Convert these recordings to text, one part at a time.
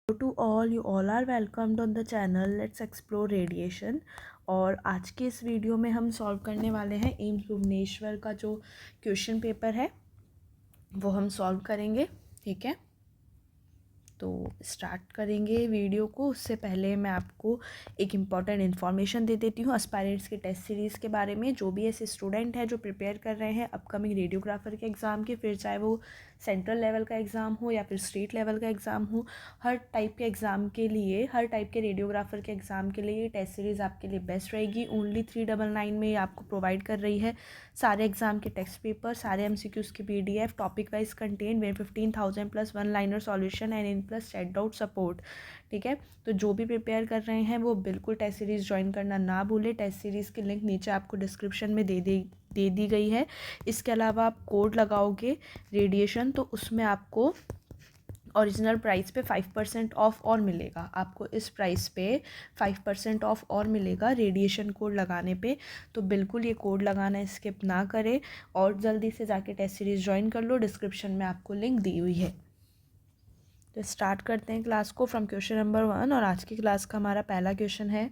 To all, you all are welcomed on the channel let's explore radiation. और आज के इस वीडियो में हम सॉल्व करने वाले हैं एम्स भुवनेश्वर का जो क्वेश्चन पेपर है वो हम सॉल्व करेंगे। ठीक है, तो स्टार्ट करेंगे वीडियो को। उससे पहले मैं आपको एक इम्पॉर्टेंट इन्फॉर्मेशन दे देती हूँ एस्पायरेंट्स के टेस्ट सीरीज़ के बारे में। जो भी ऐसे स्टूडेंट हैं जो प्रिपेयर कर रहे हैं अपकमिंग रेडियोग्राफर के एग्ज़ाम के, फिर चाहे वो सेंट्रल लेवल का एग्ज़ाम हो या फिर स्टेट लेवल का एग्ज़ाम हो, हर टाइप के एग्ज़ाम के लिए, हर टाइप के रेडियोग्राफर के एग्ज़ाम के लिए ये टेस्ट सीरीज़ आपके लिए बेस्ट रहेगी। ओनली 399 में ये आपको प्रोवाइड कर रही है सारे एग्ज़ाम के टेक्स्ट पेपर, सारे MCQs के PDF, topic wise content, way 15,000 plus one liner solution and in plus chat doubt support. ठीक है, तो जो भी प्रिपेयर कर रहे हैं वो बिल्कुल टेस्ट सीरीज़ ज्वाइन करना ना भूले। टेस्ट सीरीज़ की लिंक नीचे आपको डिस्क्रिप्शन में दे दी गई है। इसके अलावा आप कोड लगाओगे रेडिएशन तो उसमें आपको ओरिजिनल प्राइस पे 5% ऑफ और मिलेगा। आपको इस प्राइस पे 5% ऑफ और मिलेगा रेडिएशन कोड लगाने पे। तो बिल्कुल ये कोड लगाना स्किप ना करें और जल्दी से जाके टेस्ट सीरीज़ ज्वाइन कर लो। डिस्क्रिप्शन में आपको लिंक दी हुई है। तो स्टार्ट करते हैं क्लास को फ्रॉम क्वेश्चन नंबर 1। और आज की क्लास का हमारा पहला क्वेश्चन है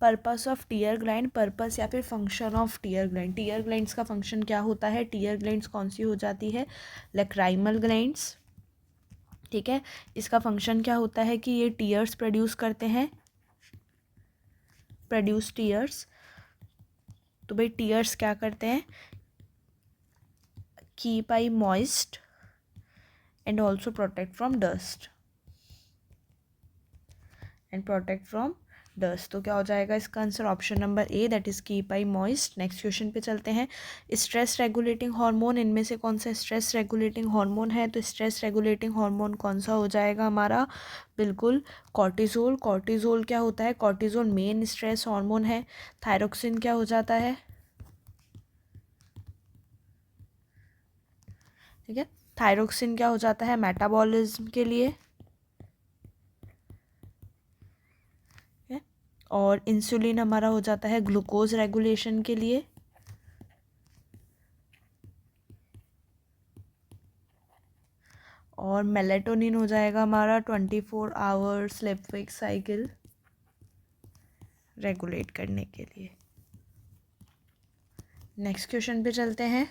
purpose of tear gland. Purpose या फिर function of tear gland. Tear glands का फंक्शन क्या होता है? टीयर ग्लैंड्स कौन सी हो जाती है? Lacrimal glands. ठीक है, इसका फंक्शन क्या होता है कि ये टीयर्स प्रोड्यूस करते हैं, प्रोड्यूस टीयर्स। तो भाई टीयर्स क्या करते हैं? Keep I moist and also protect from dust, and protect from dust. तो क्या हो जाएगा इसका answer? Option number A, that is keep I moist. Next question पे चलते हैं। स्ट्रेस रेगुलेटिंग हार्मोन, इनमें से कौन सा स्ट्रेस रेगुलेटिंग हार्मोन है? तो स्ट्रेस रेगुलेटिंग हार्मोन कौन सा हो जाएगा हमारा? बिल्कुल कॉर्टिजोल। कॉर्टिजोल क्या होता है? कॉर्टिजोल मेन स्ट्रेस हार्मोन है। थायरोक्सिन क्या हो जाता है? ठीक है, थायरोक्सिन क्या हो जाता है? मेटाबॉलिज्म के लिए। और इंसुलिन हमारा हो जाता है ग्लूकोज रेगुलेशन के लिए। और मेलेटोनिन हो जाएगा हमारा 24 hour sleep wake cycle regulate करने के लिए। नेक्स्ट क्वेश्चन पे चलते हैं।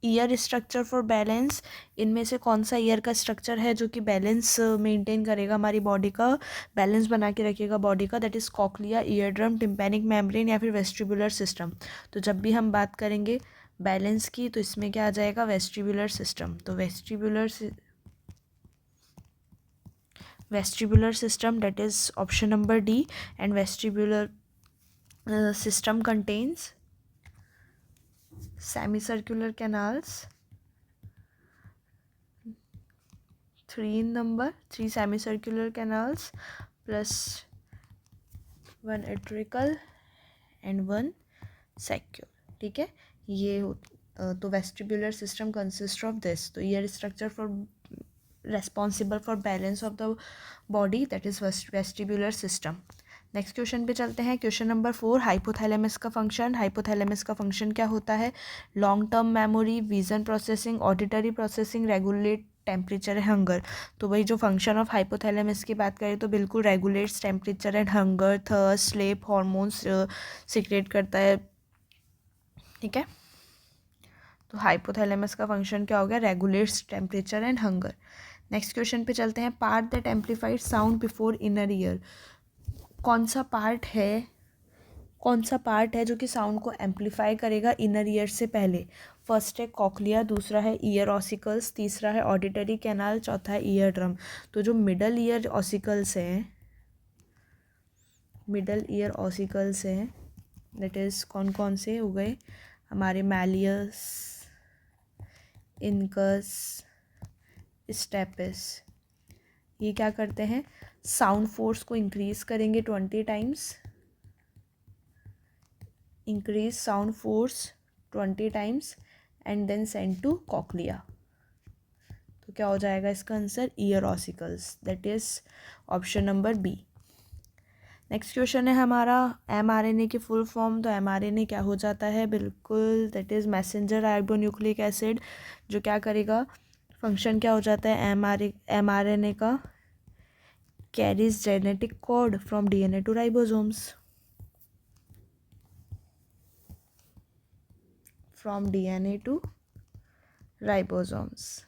ईयर स्ट्रक्चर फॉर बैलेंस, इनमें से कौन सा ईयर का स्ट्रक्चर है जो कि बैलेंस मेंटेन करेगा, हमारी बॉडी का बैलेंस बना के रखेगा बॉडी का? That is cochlea, ear drum, tympanic membrane या फिर वेस्टिबुलर सिस्टम। तो जब भी हम बात करेंगे बैलेंस की तो इसमें क्या आ जाएगा? Vestibular system. तो vestibular system, that is option number D. And vestibular system contains semicircular canals, three semicircular canals plus one atrial and one saccule. ठीक है, ये तो vestibular system consist of this. तो ear structure for responsible for balance of the body, that is vestibular system. Next question पे चलते हैं। Question number 4, hypothalamus का function. Hypothalamus का फंक्शन क्या होता है? Long term memory, vision processing, auditory processing, regulate temperature and hunger. तो भाई जो फंक्शन ऑफ हाइपोथैलेमस की बात करें तो बिल्कुल regulates temperature and hunger, thirst, sleep hormones secrete करता है। ठीक है, तो हाइपोथैलेमस का फंक्शन क्या हो गया? Regulates temperature and hunger. Next question पे चलते हैं। Part that amplified sound before inner ear. कौन सा पार्ट है जो कि साउंड को एम्पलीफाई करेगा इनर ईयर से पहले? फर्स्ट है कॉक्लिया, दूसरा है ईयर ऑसिकल्स, तीसरा है ऑडिटरी कैनाल, चौथा है ईयर ड्रम। तो जो मिडल ईयर ऑसिकल्स हैं दैट इज़ कौन कौन से हो गए? हमारे मैलियस, इनकस, स्टेपिस। ये क्या करते हैं? साउंड फोर्स को इंक्रीज करेंगे 20 times, increase sound force 20 times and then send to cochlea. तो क्या हो जाएगा इसका answer? Ear ossicles, that is option number B. Next question है हमारा mRNA की फुल फॉर्म। तो mRNA क्या हो जाता है, बिल्कुल that is messenger ribonucleic acid, जो क्या करेगा, फंक्शन क्या हो जाता है mRNA का, carries genetic code from DNA to ribosomes, from DNA to ribosomes.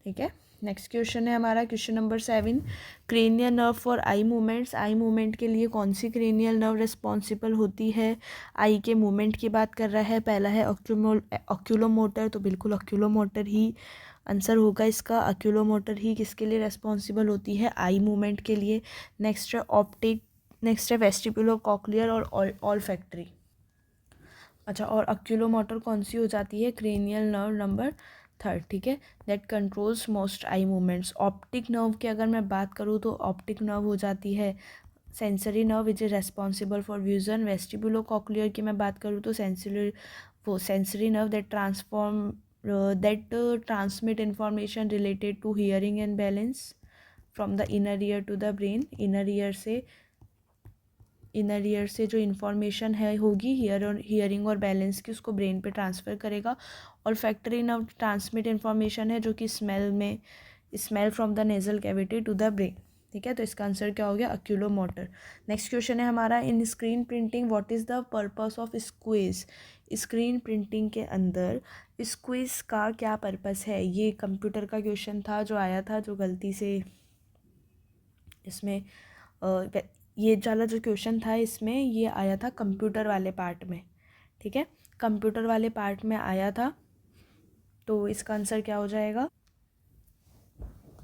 ठीक है। नेक्स्ट क्वेश्चन है हमारा question number 7, cranial nerve for eye movements. Eye movement के लिए कौन सी क्रेनियल नर्व रिस्पॉन्सिबल होती है, आई के मूवमेंट की बात कर रहा है। पहला है ऑक्यूलोमोटर, तो बिल्कुल ऑक्यूलोमोटर ही आंसर होगा इसका। ऑक्यूलोमोटर ही किसके लिए रिस्पॉन्सिबल होती है, आई मूवमेंट के लिए। नेक्स्ट है ऑप्टिक, नेक्स्ट है वेस्टिबुलो कॉक्लियर और ऑल्फैक्टरी। अच्छा, और ऑक्यूलोमोटर कौन सी हो जाती है, क्रेनियल नर्व नंबर 3, ठीक है, that controls most eye movements. Optic nerve की अगर मैं बात करूँ तो ऑप्टिक नर्व हो जाती है sensory nerve which is responsible for vision. Vestibulo cochlear की मैं बात करूँ तो sensory nerve that transmit information related to hearing and balance from the inner ear to the brain. Inner ear से जो इन्फॉर्मेशन है होगी हियरिंग और बैलेंस की, उसको ब्रेन पे ट्रांसफ़र करेगा। और फैक्टरी नर्व ट्रांसमिट इन्फॉर्मेशन है जो कि smell from the nasal cavity to the brain. ठीक है, तो इसका आंसर क्या हो गया, ऑक्यूलोमोटर। नेक्स्ट क्वेश्चन है हमारा, इन screen printing what is the purpose of squeeze. Screen printing के अंदर स्क्वीज का क्या पर्पस है। ये कंप्यूटर का क्वेश्चन था जो आया था, जो गलती से इसमें ये वाला जो क्वेश्चन था इसमें ये आया था कंप्यूटर वाले पार्ट में। ठीक है, कंप्यूटर वाले पार्ट में आया था, तो इसका आंसर क्या हो जाएगा,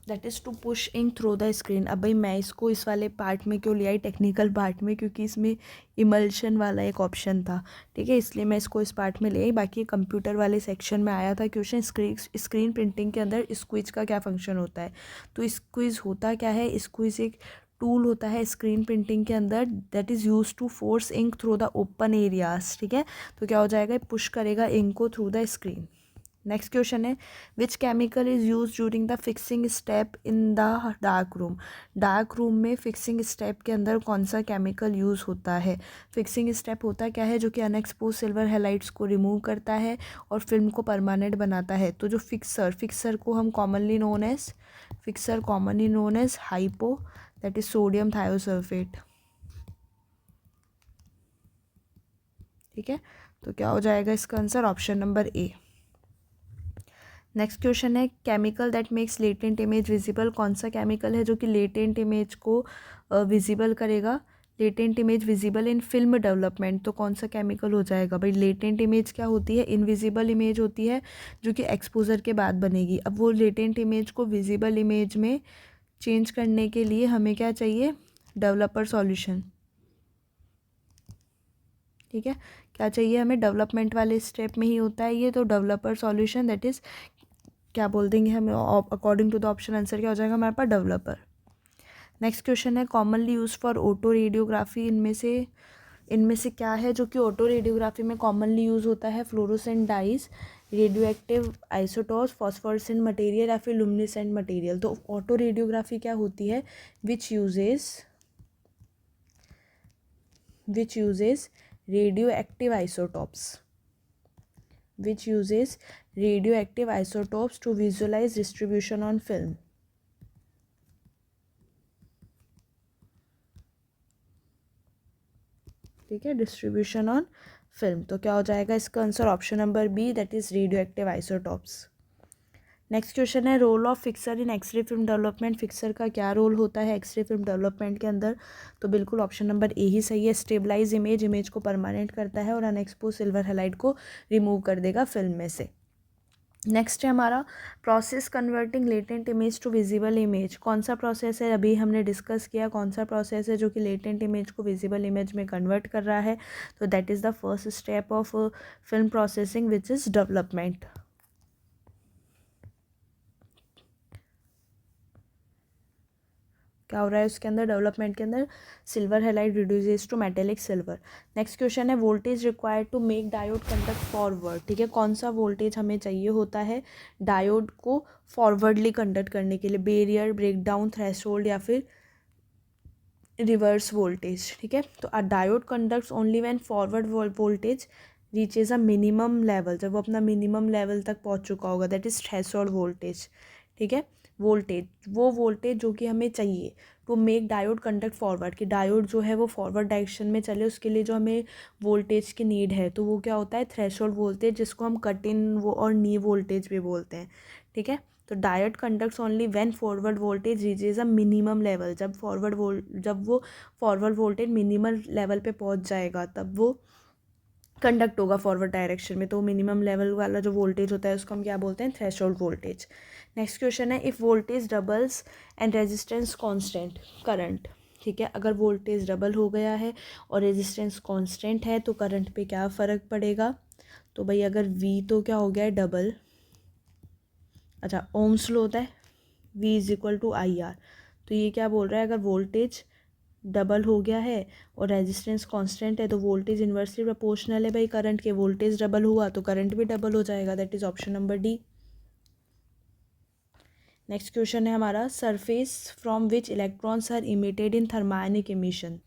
that is to push ink through the screen. अब भाई मैं इसको इस वाले पार्ट में क्यों ले आई, टेक्निकल पार्ट में, क्योंकि इसमें इमल्शन वाला एक ऑप्शन था। ठीक है, इसलिए मैं इसको इस पार्ट में ले आई। बाकी कंप्यूटर वाले सेक्शन में आया था क्वेश्चन, स्क्रीन प्रिंटिंग के अंदर स्क्वीज का क्या फंक्शन होता है। तो स्क्वीज होता क्या है, स्क्वीज एक टूल होता है स्क्रीन प्रिंटिंग के अंदर that is use to force ink through the open areas. ठीक है, तो क्या हो जाएगा, पुश करेगा इंक को through the screen. Next question है, which chemical is use during the fixing step in the dark room. Dark room में फिक्सिंग स्टेप के अंदर कौन सा केमिकल यूज़ होता है। फिक्सिंग स्टेप होता क्या है, जो कि अनएक्सपोज सिल्वर हैलाइड्स को रिमूव करता है और फिल्म को परमानेंट बनाता है। तो जो फिक्सर को हम commonly known as hypo, that is sodium thiosulphate. ठीक है, तो क्या हो जाएगा इसका answer, option number A. Next question है, chemical that makes latent image visible. कौन सा केमिकल है जो कि लेटेंट इमेज को विजिबल करेगा, latent image visible in film development. तो कौन सा केमिकल हो जाएगा भाई, लेटेंट इमेज क्या होती है, इनविजिबल इमेज होती है जो कि एक्सपोजर के बाद बनेगी। अब वो लेटेंट इमेज को विजिबल इमेज में चेंज करने के लिए हमें क्या चाहिए, डेवलपर सॉल्यूशन। ठीक है, क्या चाहिए हमें, डेवलपमेंट वाले स्टेप में ही होता है ये, तो डेवलपर सॉल्यूशन दैट इज़ क्या बोल देंगे हमें, according to the option answer क्या हो जाएगा हमारे पास, डेवलपर। नेक्स्ट क्वेश्चन है, commonly use for auto radiography. इनमें से क्या है जो कि ऑटो रेडियोग्राफी में कॉमनली यूज होता है, fluorescent dyes, radio active isotopes, phosphorescent material या फिर लुमिनेसेंट मटेरियल। तो ऑटो रेडियोग्राफी क्या होती है, which uses radioactive isotopes, which uses radioactive isotopes to visualize distribution on film. ठीक है, डिस्ट्रीब्यूशन ऑन फिल्म। तो क्या हो जाएगा इसका answer, option number B, that is radio active isotopes. Next question है, role of fixer in x-ray film development. Fixer का क्या रोल होता है एक्सरे फिल्म डेवलपमेंट के अंदर। तो बिल्कुल ऑप्शन नंबर ए ही सही है, स्टेबलाइज इमेज को परमानेंट करता है और अनएक्सपोज सिल्वर हैलाइड को रिमूव कर देगा फिल्म में से। नेक्स्ट है हमारा, process converting latent image to visible image. कौन सा प्रोसेस है, अभी हमने डिस्कस किया कौन सा प्रोसेस है जो कि लेटेंट इमेज को विजिबल इमेज में कन्वर्ट कर रहा है। तो that is the first step of film processing which is development. क्या हो रहा है उसके अंदर, डेवलपमेंट के अंदर, silver halide reduces to metallic silver. Next question है, voltage required to make diode conduct forward. ठीक है, कौन सा वोल्टेज हमें चाहिए होता है डायोड को फॉरवर्डली कंडक्ट करने के लिए, बैरियर, ब्रेकडाउन, थ्रेशोल्ड या फिर रिवर्स वोल्टेज, ठीक है। तो अ diode conducts only when forward voltage reaches a minimum level, जब वो अपना मिनिमम लेवल तक पहुंच चुका होगा, दैट इज थ्रेशोल्ड वोल्टेज, ठीक है। वोल्टेज, वो वोल्टेज जो कि हमें चाहिए to make diode conduct forward, कि डायोड जो है वो फॉरवर्ड डायरेक्शन में चले, उसके लिए जो हमें वोल्टेज की नीड है, तो वो क्या होता है, थ्रेशोल्ड वोल्टेज, जिसको हम कट इन वो और नी वोल्टेज भी बोलते हैं, ठीक है। तो diode conducts only when forward voltage reaches a minimum level, जब वो फॉरवर्ड वोल्टेज मिनिमम लेवल पे पहुंच जाएगा तब वो कंडक्ट होगा फॉरवर्ड डायरेक्शन में। तो मिनिमम लेवल वाला जो वोल्टेज होता है उसको हम क्या बोलते हैं, थ्रेशोल्ड वोल्टेज। नेक्स्ट क्वेश्चन है, if voltage doubles and resistance constant current, ठीक है। अगर वोल्टेज डबल हो गया है और रेजिस्टेंस कांस्टेंट है तो करंट पे क्या फ़र्क पड़ेगा। तो भाई अगर V तो क्या हो गया है डबल, अच्छा ओम्स लॉ होता है V is equal to IR, तो ये क्या बोल रहा है, अगर वोल्टेज डबल हो गया है और रेजिस्टेंस कांस्टेंट है तो वोल्टेज इन्वर्सली प्रोपोर्शनल है भाई करंट के, वोल्टेज डबल हुआ तो करंट भी डबल हो जाएगा, that is option number D. Next question है हमारा, surface from which electrons are emitted in thermionic emission,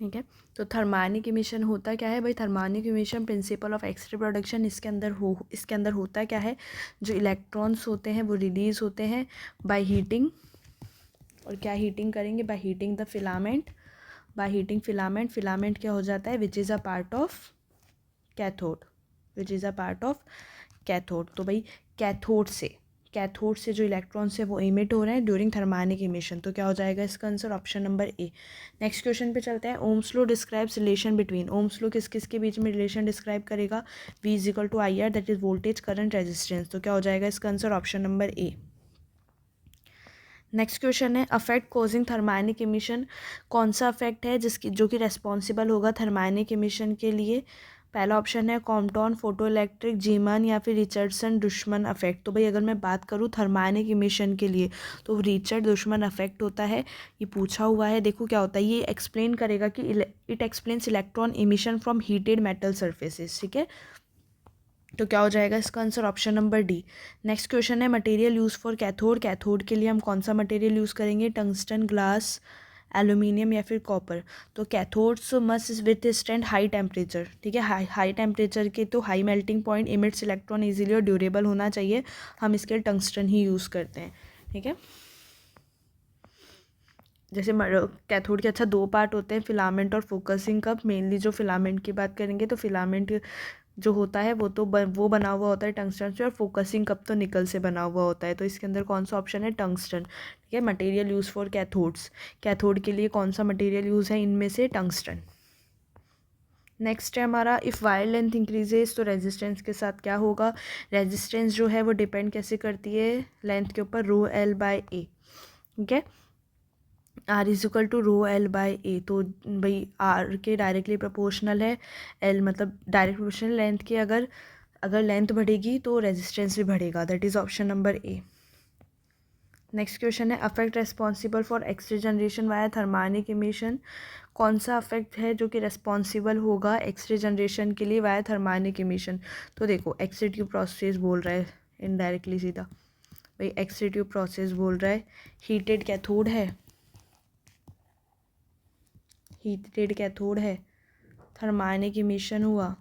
ठीक है। तो थर्मानिक इमिशन होता क्या है भाई, thermionic emission principle of x-ray production, इसके अंदर होता क्या है, जो इलेक्ट्रॉन्स होते हैं वो रिलीज होते हैं बाय हीटिंग, और क्या हीटिंग करेंगे, by heating the filament, by heating filament, filament क्या हो जाता है, विच is a part of cathode, which is a part of cathode. तो भाई कैथोड से जो इलेक्ट्रॉन्स है वो इमिट हो रहे हैं ड्यूरिंग थर्मानिक इमिशन, तो क्या हो जाएगा इसका answer, option number A. Next question पे चलते हैं, Ohm's law describes relation between, Ohm's law किस किस के बीच में रिलेशन डिस्क्राइब करेगा, V is equal to IR, that is voltage current resistance, तो क्या हो जाएगा इसका answer, option number A. Next question है, अफेक्ट कोजिंग थर्मानिक इमिशन, कौन सा अफेक्ट है जो कि रेस्पॉन्सिबल होगा थर्मानिक इमिशन के लिए। पहला ऑप्शन है कॉम्पटन, फोटो इलेक्ट्रिक, जीमन या फिर रिचर्डसन दुश्मन अफेक्ट। तो भाई अगर मैं बात करूँ थर्मानिक इमिशन के लिए तो रिचर्ड दुश्मन अफेक्ट होता है, ये पूछा हुआ है। देखो क्या होता है, ये एक्सप्लेन करेगा कि it explains electron emission from heated metal surfaces, ठीक है। तो क्या हो जाएगा इसका answer, option number D. Next question है, material use for cathode, cathode के लिए हम कौन सा मटेरियल यूज़ करेंगे, टंगस्टन, ग्लास, एल्यूमिनियम या फिर कॉपर। तो cathodes must withstand high temperature, ठीक है, हाई टेम्परेचर के तो high melting point, emits electron easily और ड्यूरेबल होना चाहिए, हम इसके लिए टंगस्टन ही यूज़ करते हैं, ठीक है। जैसे कैथोड के अच्छा दो पार्ट होते हैं, फिलामेंट और फोकसिंग कप। मेनली जो फिलामेंट की बात करेंगे तो फिलामेंट जो होता है वो बना हुआ होता है टंगस्टन से, और फोकसिंग कप तो निकल से बना हुआ होता है। तो इसके अंदर कौन सा ऑप्शन है, टंगस्टन, ठीक है। Material use for cathodes, cathode के लिए कौन सा मटेरियल यूज़ है, इनमें से टंगस्टन। नेक्स्ट है हमारा, इफ़ वायर लेंथ इंक्रीजेज तो रेजिस्टेंस के साथ क्या होगा। रेजिस्टेंस जो है वो डिपेंड कैसे करती है, लेंथ के ऊपर, रो L बाय ए, ठीक है। R is equal to rho L by A, तो भाई R के डायरेक्टली प्रोपोर्शनल है L, मतलब डायरेक्ट प्रोपोर्शनल लेंथ के, अगर लेंथ बढ़ेगी तो रेजिस्टेंस भी बढ़ेगा, that is option number A. Next question है, effect responsible for X ray generation via thermionic emission, कौन सा अफेक्ट है जो कि रेस्पॉन्सिबल होगा एक्स रे जनरेशन के लिए वाया थर्मानिक इमिशन। तो देखो एक्स रे ट्यूब प्रोसेस बोल रहा है इनडायरेक्टली सीधा, भाई एक्स रे ट्यूब प्रोसेस बोल रहा है, हीटेड कैथोड है, हीटेड कैथोड है, थर्मानिक इमिशन हुआ,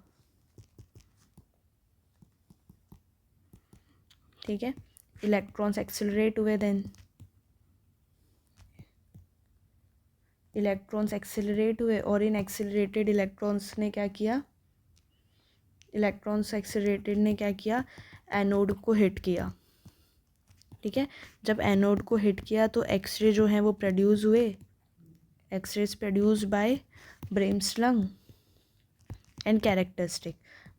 ठीक है, इलेक्ट्रॉन्स एक्सिलरेट हुए, देन इलेक्ट्रॉन्स एक्सिलरेट हुए और इन एक्सिलरेटेड इलेक्ट्रॉन्स ने क्या किया, इलेक्ट्रॉन्स एक्सिलरेटेड ने क्या किया, एनोड को हिट किया, ठीक है। जब एनोड को हिट किया तो एक्सरे जो हैं वो प्रोड्यूस हुए, X rays produce by bremsstrahlung and characteristic,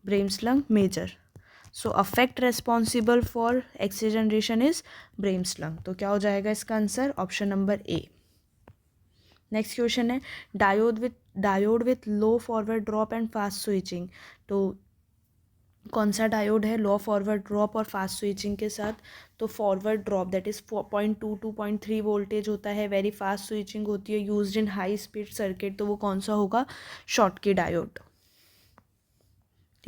bremsstrahlung major. So effect responsible for X ray generation is bremsstrahlung, तो क्या हो जाएगा इसका answer, option number A. Next question है, diode with low forward drop and fast switching. तो कौन सा डायोड है लो फॉरवर्ड ड्रॉप और फास्ट स्विचिंग के साथ, तो forward drop that is 0.2 to 0.3 voltage होता है, वेरी फास्ट स्विचिंग होती है, used in high speed circuit, तो वो कौन सा होगा, शॉटकी डायोड,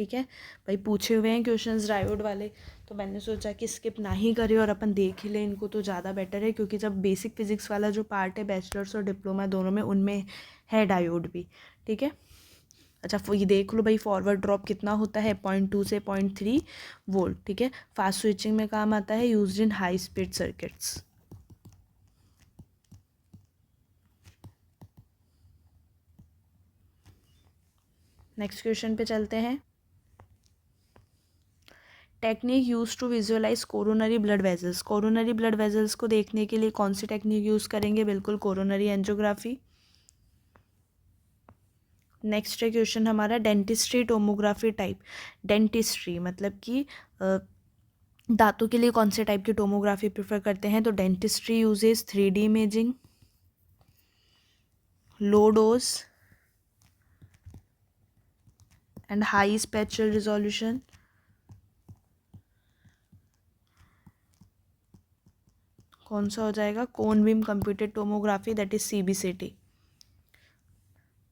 ठीक है भाई, पूछे हुए हैं क्वेश्चंस डायोड वाले, तो मैंने सोचा कि स्किप ना ही करें और अपन देख ही लें इनको, तो ज़्यादा बेटर है, क्योंकि जब बेसिक फिजिक्स वाला जो पार्ट है बैचलर्स और डिप्लोमा दोनों में, उनमें है डायोड भी, ठीक है। अच्छा ये देख लो भाई, फॉरवर्ड ड्रॉप कितना होता है, 0.2 से 0.3 वोल्ट, ठीक है। फास्ट स्विचिंग में काम आता है, used in high speed circuits. Next question पे चलते हैं। Technique use to visualize coronary blood vessels. Coronary blood vessels को देखने के लिए कौन सी टेक्निक यूज़ करेंगे, बिल्कुल कोरोनरी एंजियोग्राफी। नेक्स्ट है क्वेश्चन हमारा डेंटिस्ट्री टोमोग्राफी टाइप। डेंटिस्ट्री मतलब कि दांतों के लिए कौन से टाइप की टोमोग्राफी प्रेफर करते हैं, तो dentistry uses 3D imaging, low dose and high spectral resolution. कौन सा हो जाएगा, cone beam computed tomography, that is CBCT।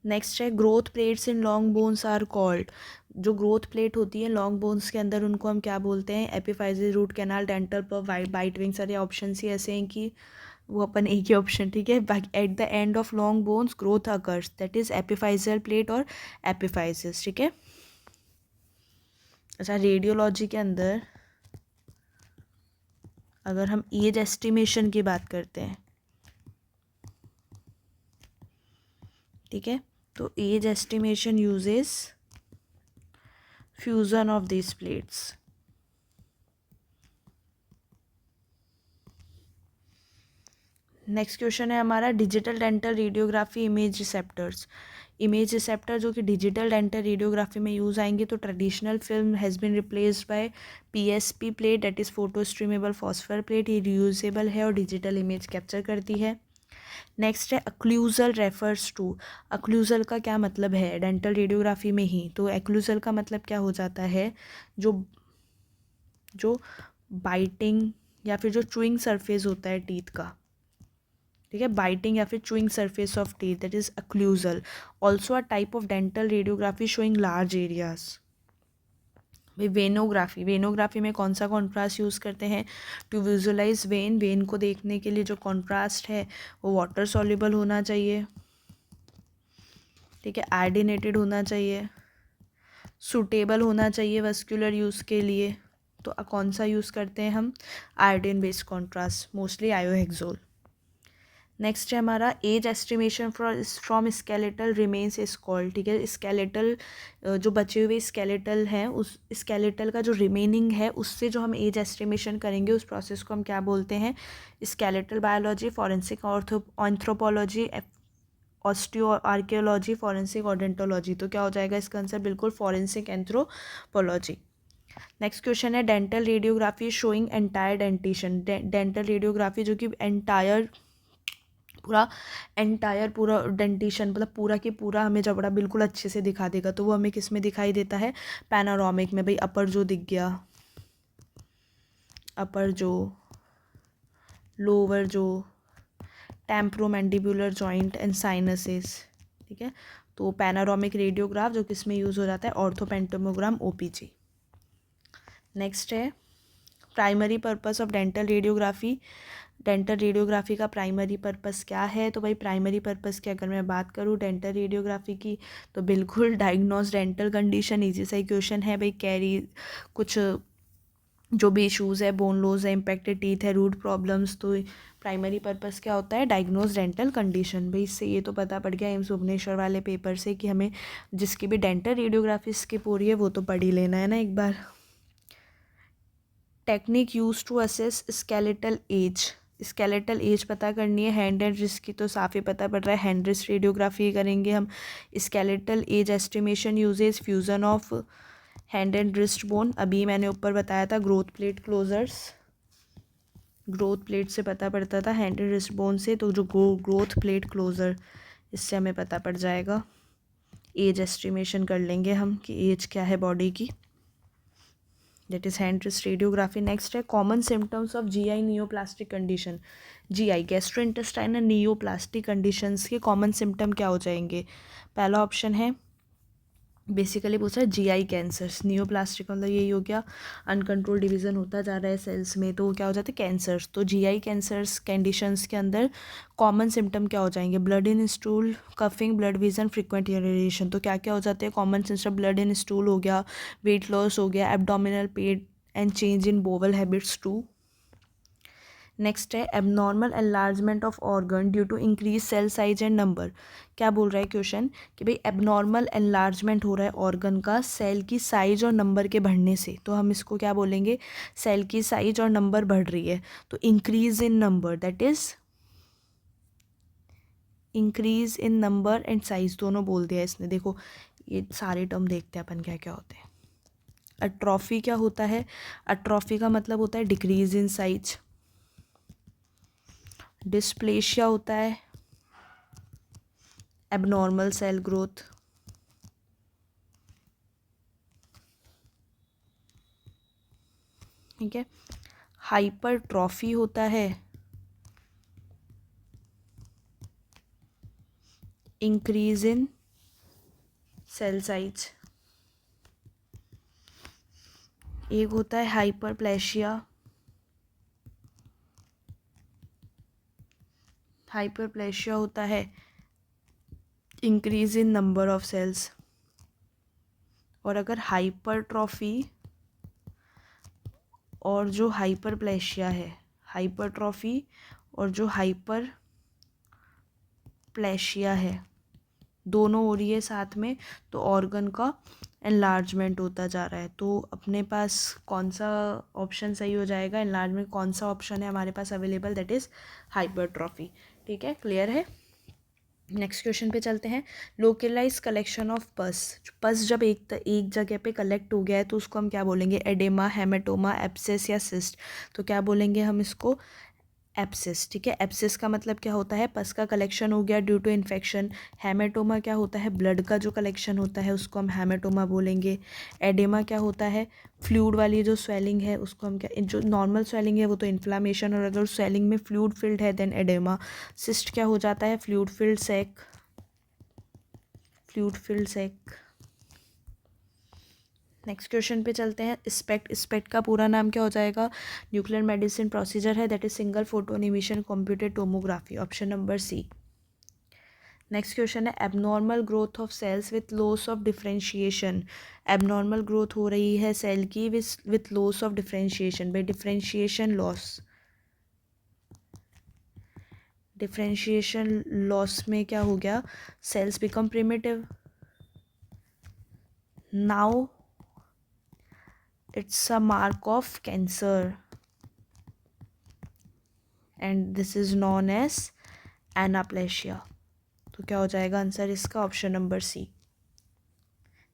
Next है growth plates in long bones are called. जो ग्रोथ प्लेट होती है लॉन्ग बोन्स के अंदर, उनको हम क्या बोलते हैं, एपिफाइजिस, रूट कैनाल, डेंटल पर, बाइट विंग। सारे ऑप्शन ही ऐसे हैं कि वो अपन एक ही ऑप्शन, ठीक है। At the end of long bones growth occurs, that is epiphyseal plate और एपिफाइसिस, ठीक है। अच्छा रेडियोलॉजी के अंदर अगर हम एज एस्टिमेशन की बात करते हैं, ठीक है, तो age estimation uses fusion of this plates. Next question है हमारा digital dental radiography image receptors. Image receptor जो कि डिजिटल डेंटल रेडियोग्राफी में यूज़ आएंगे, तो traditional film has been replaced by PSP plate, that is photo stimulable phosphor plate. ये reusable है और डिजिटल इमेज कैप्चर करती है। नेक्स्ट है अक्लूजल रेफर्स टू। अक्लूजल का क्या मतलब है डेंटल रेडियोग्राफी में ही, तो अक्लूजल का मतलब क्या हो जाता है, जो जो बाइटिंग या फिर जो चुइंग सरफेस होता है टीथ का, ठीक है, बाइटिंग या फिर chewing surface of teeth, that is occlusal. Also a type of dental radiography showing large areas. भाई वेनोग्राफी, वेनोग्राफी में कौन सा कॉन्ट्रास्ट यूज़ करते हैं, टू विजुअलाइज वेन। वेन को देखने के लिए जो कॉन्ट्रास्ट है वो वाटर सॉल्युबल होना चाहिए, ठीक है, आयोडीनेटेड होना चाहिए, सूटेबल होना चाहिए वस्कुलर यूज़ के लिए। तो कौन सा यूज़ करते हैं हम, iodine based contrast, mostly iohexol. Next है हमारा age estimation from skeletal remains is called, ठीक है। स्केलेटल जो बचे हुए स्केलेटल हैं, उस स्केलेटल का जो रिमेनिंग है उससे जो हम एज एस्टिमेशन करेंगे, उस प्रोसेस को हम क्या बोलते हैं, skeletal biology, forensic anthropology, osteo archaeology, forensic odontology. तो क्या हो जाएगा इसका आंसर, बिल्कुल फॉरेंसिक एंथ्रोपोलॉजी। नेक्स्ट क्वेश्चन है dental radiography showing entire dentition. Dental radiography जो कि पूरा डेंटिशन मतलब पूरा के पूरा हमें जबड़ा बिल्कुल अच्छे से दिखा देगा, तो वो हमें किस में दिखाई देता है, पैनारोमिक में। भाई अपर जो दिख गया, अपर जो, लोअर जो, टेम्प्रोमैंडिबुलर जॉइंट एंड साइनसेस, ठीक है। तो पैनारोमिक रेडियोग्राफ जो किस में यूज़ हो जाता है, ऑर्थोपेंटोमोग्राम OPG। नेक्स्ट है primary purpose of dental radiography. Dental radiography का प्राइमरी पर्पस क्या है, तो भाई प्राइमरी पर्पस की अगर मैं बात करूँ डेंटल रेडियोग्राफी की, तो बिल्कुल डायग्नोज डेंटल कंडीशन। इजी सा क्वेश्चन है भाई, कैरी कुछ जो भी इशूज़ है, बोन लॉस है, इम्पेक्टेड टीथ है, रूट प्रॉब्लम्स, तो प्राइमरी पर्पस क्या होता है, डायग्नोज डेंटल कंडीशन। भाई इससे ये तो पता पड़ गया एम्स भुवनेश्वर वाले पेपर से कि हमें जिसकी भी डेंटल रेडियोग्राफी स्किप हो रही है वो तो पढ़ ही लेना है ना एक बार। Technique use to assess skeletal age. Skeletal age पता करनी है, हैंड एंड रिस्ट की तो साफ ही पता पड़ रहा है, हैंड रिस्ट रेडियोग्राफी करेंगे हम। Skeletal age estimation uses fusion of hand and wrist bone. अभी मैंने ऊपर बताया था growth plate closures, growth plate से पता पड़ता था हैंड एंड रिस्ट बोन से, तो जो ग्रोथ प्लेट क्लोजर, इससे हमें पता पड़ जाएगा। एज एस्टिमेशन कर लेंगे हम कि एज क्या है बॉडी की, that is hand wrist radiography. Next है common symptoms of GI neoplastic condition. GI gastrointestinal neoplastic conditions के कॉमन सिम्टम क्या हो जाएंगे, पहला ऑप्शन है बेसिकली पूछ रहा है जीआई कैंसर्स, नियोप्लास्टिक का मतलब यही हो गया, अनकंट्रोल डिवीज़न होता जा रहा है सेल्स में, तो क्या हो जाते हैं कैंसर्स। तो जीआई कैंसर्स कंडीशंस के अंदर कॉमन सिम्टम क्या हो जाएंगे, blood in stool, coughing, blurred vision, frequent urination. तो क्या क्या हो जाते हैं common symptom, blood in stool हो गया, वेट लॉस हो गया, abdominal pain and change in bowel habits too. Next है abnormal enlargement of organ due to increase cell size and number. क्या बोल रहा है क्वेश्चन कि भाई एबनॉर्मल एनलार्जमेंट हो रहा है ऑर्गन का सेल की साइज और नंबर के बढ़ने से, तो हम इसको क्या बोलेंगे, सेल की साइज और नंबर बढ़ रही है तो increase in number, that is increase in number and size दोनों बोल दिया इसने। देखो ये सारे टर्म देखते हैं अपन क्या क्या होते हैं। अट्रॉफी क्या होता है, अट्रॉफी का मतलब होता है डिक्रीज इन साइज। डिस्प्लेशिया होता है एबनॉर्मल सेल ग्रोथ। ठीक है, हाइपरट्रॉफी होता है इंक्रीज इन सेल साइज। एक होता है हाइपरप्लेशिया, हाइपरप्लेशिया होता है increase in number of cells. और अगर हाइपरट्रॉफी और जो हाइपरप्लेशिया है, हाइपरट्रॉफी और जो हाइपरप्लेशिया है दोनों हो रही है साथ में, तो ऑर्गन का एनलार्जमेंट होता जा रहा है। तो अपने पास कौन सा ऑप्शन सही हो जाएगा, एनलार्जमेंट कौन सा ऑप्शन है हमारे पास अवेलेबल, दैट इज़ हाइपरट्रॉफी। ठीक है, क्लियर है। नेक्स्ट क्वेश्चन पे चलते हैं। लोकलाइज कलेक्शन ऑफ पस, पस जब एक जगह पे कलेक्ट हो गया है तो उसको हम क्या बोलेंगे, एडेमा, हेमेटोमा, एब्सेस या सिस्ट। तो क्या बोलेंगे हम इसको, एप्सिस। ठीक है, एप्सिस का मतलब क्या होता है, पस का कलेक्शन हो गया ड्यू टू इन्फेक्शन। हेमेटोमा क्या होता है, ब्लड का जो कलेक्शन होता है उसको हम हेमेटोमा बोलेंगे। एडेमा क्या होता है, फ्लूइड वाली जो स्वेलिंग है उसको हम क्या, जो नॉर्मल स्वेलिंग है वो तो इन्फ्लामेशन, और अगर स्वेलिंग में फ्लूइड फिल्ड है देन एडेमा। सिस्ट क्या हो जाता है, fluid filled sac, fluid filled sac. Next question पे चलते हैं। स्पेक्ट, स्पेक्ट का पूरा नाम क्या हो जाएगा, न्यूक्लियर मेडिसिन प्रोसीजर है, that is single photon emission computed tomography, option number C. Next question है abnormal growth of cells with loss of differentiation. Abnormal growth हो रही है सेल की with loss of differentiation, by differentiation loss. Differentiation loss में क्या हो गया, cells become primitive. Now it's a mark of cancer and this is known as anaplasia। तो क्या हो जाएगा आंसर इसका, option number C.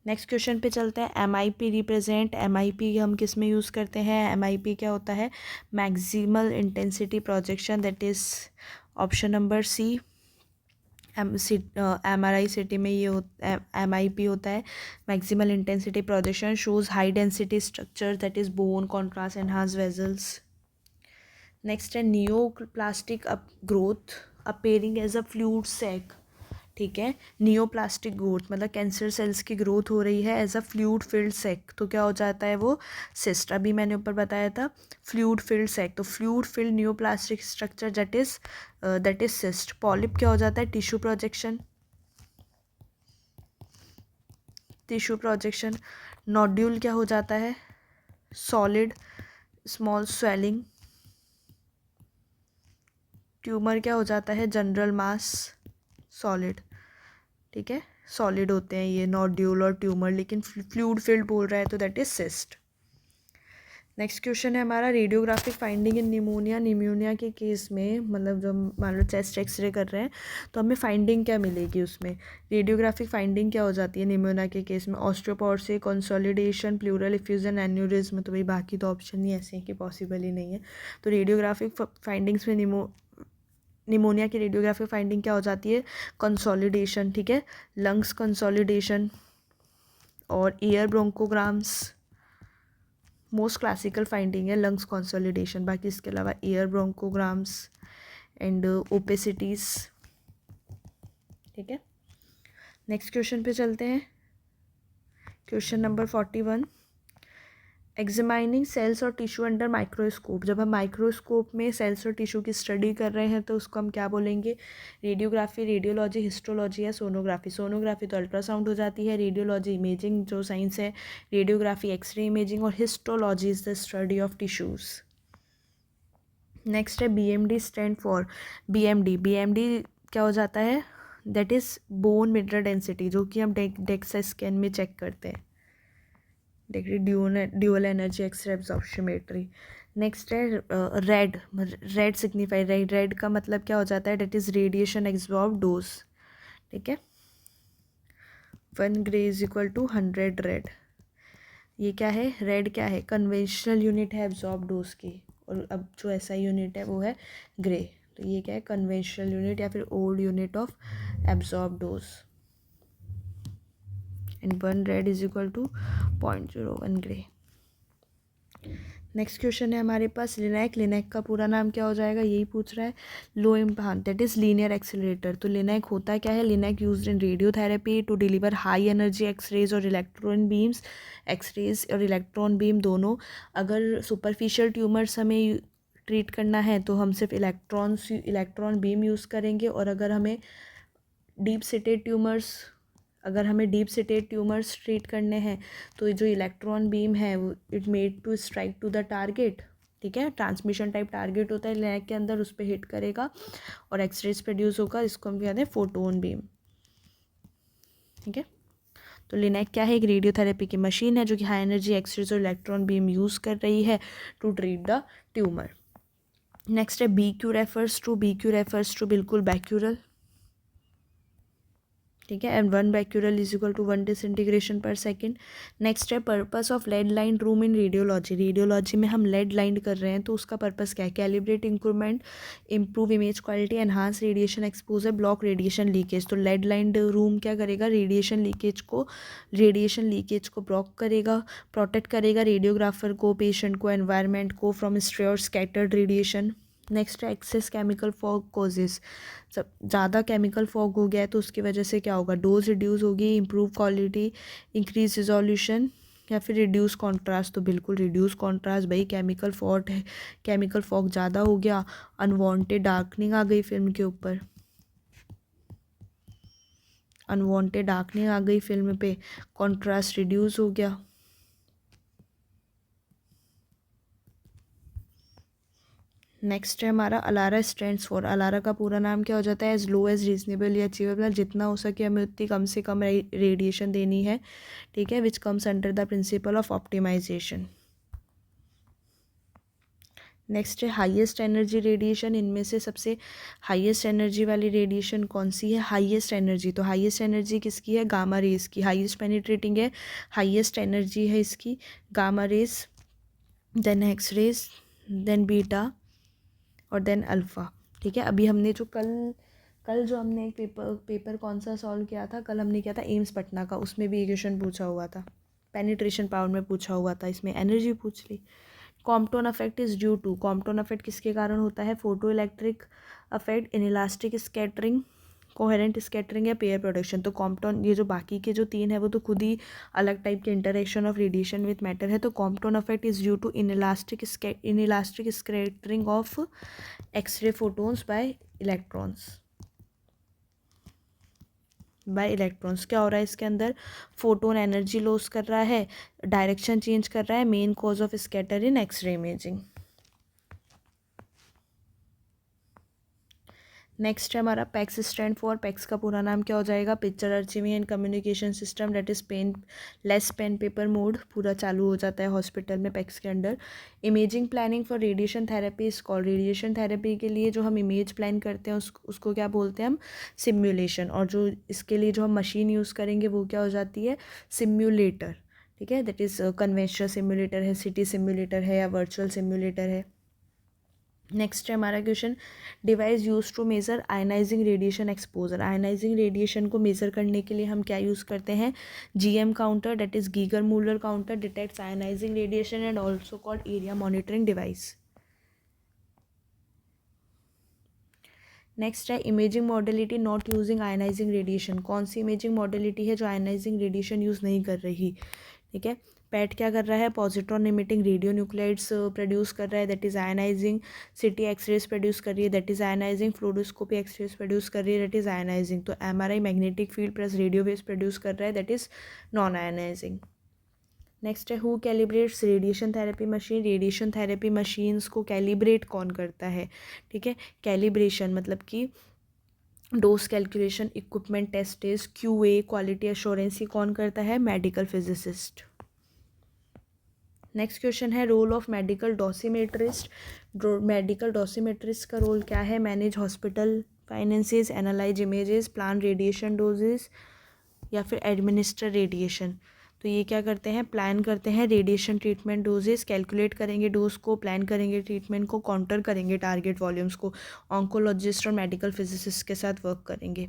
Next question पे चलते हैं। M I P represent, M I P हम किस में यूज़ करते हैं, एम आई पी क्या होता है, maximal intensity projection, that is option number C. M R I CT में ये एम आई पी होता है maximal intensity projection, shows high density structure, that is bone, contrast, enhance vessels. Next है neoplastic growth appearing as a fluid sac. ठीक है, neoplastic growth मतलब cancer cells की growth हो रही है as a fluid filled sac, तो क्या हो जाता है वो सिस्ट। अभी मैंने ऊपर बताया था फ्लूइड फिल्ड सैक, तो fluid filled neoplastic structure that is cyst. Polyp क्या हो जाता है, tissue projection, tissue projection. Nodule क्या हो जाता है, सॉलिड स्मॉल स्वेलिंग। ट्यूमर क्या हो जाता है, जनरल मास सॉलिड। ठीक है, सॉलिड होते हैं ये नोड्यूल और ट्यूमर, लेकिन फ्लूइड फिल्ड बोल रहा है तो that is cyst. Next question है हमारा, radiographic finding in pneumonia. Pneumonia के केस में मतलब जब मान लो चेस्ट एक्सरे कर रहे हैं तो हमें फाइंडिंग क्या मिलेगी उसमें, रेडियोग्राफिक फाइंडिंग क्या हो जाती है निमोनिया के केस में, osteoporosis, consolidation, pleural effusion, aneurysm. तो भाई बाकी तो ऑप्शन ही ऐसे हैं कि पॉसिबल ही नहीं है। तो रेडियोग्राफिक फाइंडिंग्स में निमोनिया की रेडियोग्राफिक फाइंडिंग क्या हो जाती है, कंसोलिडेशन। ठीक है, लंग्स कंसोलिडेशन और एयर ब्रोंकोग्राम्स मोस्ट क्लासिकल फाइंडिंग है लंग्स कंसोलिडेशन। बाकी इसके अलावा एयर ब्रोंकोग्राम्स एंड ओपेसिटीज। ठीक है, नेक्स्ट क्वेश्चन पे चलते हैं। क्वेश्चन नंबर 41, एग्जामाइनिंग सेल्स और टिश्यू अंडर माइक्रोस्कोप। जब हम माइक्रोस्कोप में सेल्स और टिश्यू की स्टडी कर रहे हैं तो उसको हम क्या बोलेंगे? रेडियोग्राफी, रेडियोलॉजी, हिस्टोलॉजी या सोनोग्राफी। सोनोग्राफी तो अल्ट्रासाउंड हो जाती है, रेडियोलॉजी इमेजिंग जो साइंस है, रेडियोग्राफी एक्सरे इमेजिंग, और histology is the study of tissues. Next है BMD स्टैंड फॉर, BMD क्या हो जाता है? That is bone mineral density, जो कि हम डेक्सा स्कैन में चेक करते हैं। देखिए dual energy x ray absorptiometry. Next है रेड सिग्निफाई, रेड का मतलब क्या हो जाता है? That is radiation absorb dose. ठीक है, 1 gray is equal to 100 rad. ये क्या है? रेड क्या है? कन्वेंशनल यूनिट है एब्जॉर्ब डोज की, और अब जो SI यूनिट है वो है ग्रे। तो ये क्या है? कन्वेंशनल यूनिट या फिर old unit of absorb dose. And 1 rad is equal to 0.01 gray. Next question है हमारे पास लिनैक का पूरा नाम क्या हो जाएगा? यही पूछ रहा है। लो इम्पान दैट इज लीनियर एक्सीलरेटर। तो लिनैक होता क्या है? Linac used in radiotherapy to deliver high energy X-rays और इलेक्ट्रॉन बीम्स। एक्सरेज और इलेक्ट्रॉन बीम दोनों। अगर सुपरफिशियल ट्यूमर्स हमें ट्रीट करना है तो हम सिर्फ इलेक्ट्रॉन बीम यूज़ करेंगे, और अगर हमें डीप सिटेड ट्यूमर्स ट्रीट करने हैं तो जो इलेक्ट्रॉन बीम है वो it made to strike to the target. ठीक है, ट्रांसमिशन टाइप टारगेट होता है लैग के अंदर, उस पर हिट करेगा और एक्सरेज प्रोड्यूस होगा। इसको हम कहते हैं फोटोन बीम। ठीक है, तो लिनैक क्या है? एक रेडियोथेरेपी की मशीन है जो कि हाई एनर्जी एक्सरेज और इलेक्ट्रॉन बीम यूज़ कर रही है to treat the tumour. Next है BQ रेफर्स टू बिल्कुल बैक्यूरल। ठीक है, and 1 becquerel is equal to 1 disintegration per second. Next है purpose of lead lined room in radiology में हम लेड लाइन कर रहे हैं तो उसका पर्पस क्या है? Calibrate equipment, improve image quality, enhance radiation exposure, block radiation leakage. तो लेड लाइन रूम क्या करेगा? रेडिएशन लीकेज को ब्लॉक करेगा, प्रोटेक्ट करेगा रेडियोग्राफर को, पेशेंट को, एनवायरनमेंट को फ्रॉम स्ट्रे और स्कैटर्ड रेडिएशन। नेक्स्ट है एक्सेस केमिकल फॉग कॉजेज। सब ज़्यादा केमिकल फॉग हो गया है तो उसकी वजह से क्या होगा? डोज रिड्यूस होगी, इंप्रूव क्वालिटी, इंक्रीज रिजोल्यूशन, या फिर रिड्यूस कॉन्ट्रास्ट। तो बिल्कुल रिड्यूस कॉन्ट्रास्ट भाई, केमिकल फॉग ज़्यादा हो गया, अनवांटेड डार्कनिंग आ गई फिल्म के ऊपर, फिल्म पे, कॉन्ट्रास्ट रिड्यूस हो गया। नेक्स्ट है हमारा अलारा स्टैंड्स फॉर। अलारा का पूरा नाम क्या हो जाता है? एज लो एज रीजनेबल या अचीवेबल, जितना हो सके हमें उतनी कम से कम रेडिएशन देनी है। ठीक है, which comes under the principle of optimization. Next है हाईएस्ट एनर्जी रेडिएशन। इनमें से सबसे हाईएस्ट एनर्जी वाली रेडिएशन कौन सी है? हाईएस्ट एनर्जी, तो हाईएस्ट एनर्जी किसकी है? गामा रेज की। हाईएस्ट पेनिट्रेटिंग है, हाईएस्ट एनर्जी है इसकी gamma rays, then x rays, then beta और देन अल्फ़ा। ठीक है, अभी हमने जो कल जो हमने एक पेपर कौन सा सॉल्व किया था? कल हमने किया था एम्स पटना का, उसमें भी ये क्वेश्चन पूछा हुआ था, पेनिट्रेशन पावर में पूछा हुआ था, इसमें एनर्जी पूछ ली। Compton effect is due to, Compton effect किसके कारण होता है? Photo electric effect, inelastic scattering, coherent scattering या पेयर प्रोडक्शन। तो कॉम्पटन, ये जो बाकी के जो 3 है वो तो खुद ही अलग टाइप के interaction of radiation with matter है। तो Compton effect is due to inelastic scattering of x ray photons by electrons. क्या हो रहा है इसके अंदर? फोटोन एनर्जी लॉस कर रहा है, डायरेक्शन चेंज कर रहा है, main cause of scatter in x ray imaging. Next है हमारा पैक्स स्टैंड फॉर। पैक्स का पूरा नाम क्या हो जाएगा? Picture archiving and communication system, that is less pen paper mode पूरा चालू हो जाता है हॉस्पिटल में पैक्स के under. Imaging planning for radiation therapy is called, radiation therapy के लिए जो हम इमेज प्लान करते हैं उसको क्या बोलते हैं हम? सिम्युलेशन। और जो इसके लिए जो हम मशीन यूज़ करेंगे वो क्या हो जाती है? सिम्युलेटर। ठीक है, दैट इज़ कन्वेंशनल सिम्युलेटर है, सिटी सिम्युलेटर है या वर्चुअल सिम्युलेटर है। नेक्स्ट है हमारा question, device use to measure ionising radiation exposure. Ionising radiation को मेज़र करने के लिए हम क्या यूज़ करते हैं? GM counter, that is Geiger Muller counter, detects ionising radiation and also called area monitoring device. Next है imaging modality not using ionising radiation, कौन सी इमेजिंग मॉडलिटी है जो आयनाइजिंग रेडिएशन यूज़ नहीं कर रही, ठीक है। पैट क्या कर रहा है, positron emitting radio nuclides produce कर रहा है, that is ionising. CT X rays produce कर रही है, that is ionising. Fluoroscopy X rays produce कर रही है, दैट इज़ आयनाइजिंग। तो MRI magnetic field plus radio waves produce कर रहा है, that is non ionising. Next है who calibrates radiation therapy machine, radiation therapy machines को कैलिब्रेट कौन करता है, ठीक है। कैलिब्रेशन मतलब कि dose calculation, equipment test, QA quality assurance, ये कौन करता है, मेडिकल फिजिसिस्ट। नेक्स्ट क्वेश्चन है role of medical dosimetrist, medical dosimetrist का रोल क्या है, manage hospital finances, analyze images, plan radiation doses या फिर एडमिनिस्टर रेडिएशन। तो ये क्या करते हैं, प्लान करते हैं रेडिएशन ट्रीटमेंट डोजेस, कैलकुलेट करेंगे डोज को, प्लान करेंगे ट्रीटमेंट को, काउंटर करेंगे टारगेट वॉल्यूम्स को, ऑन्कोलॉजिस्ट और मेडिकल फिजिसिस्ट के साथ वर्क करेंगे।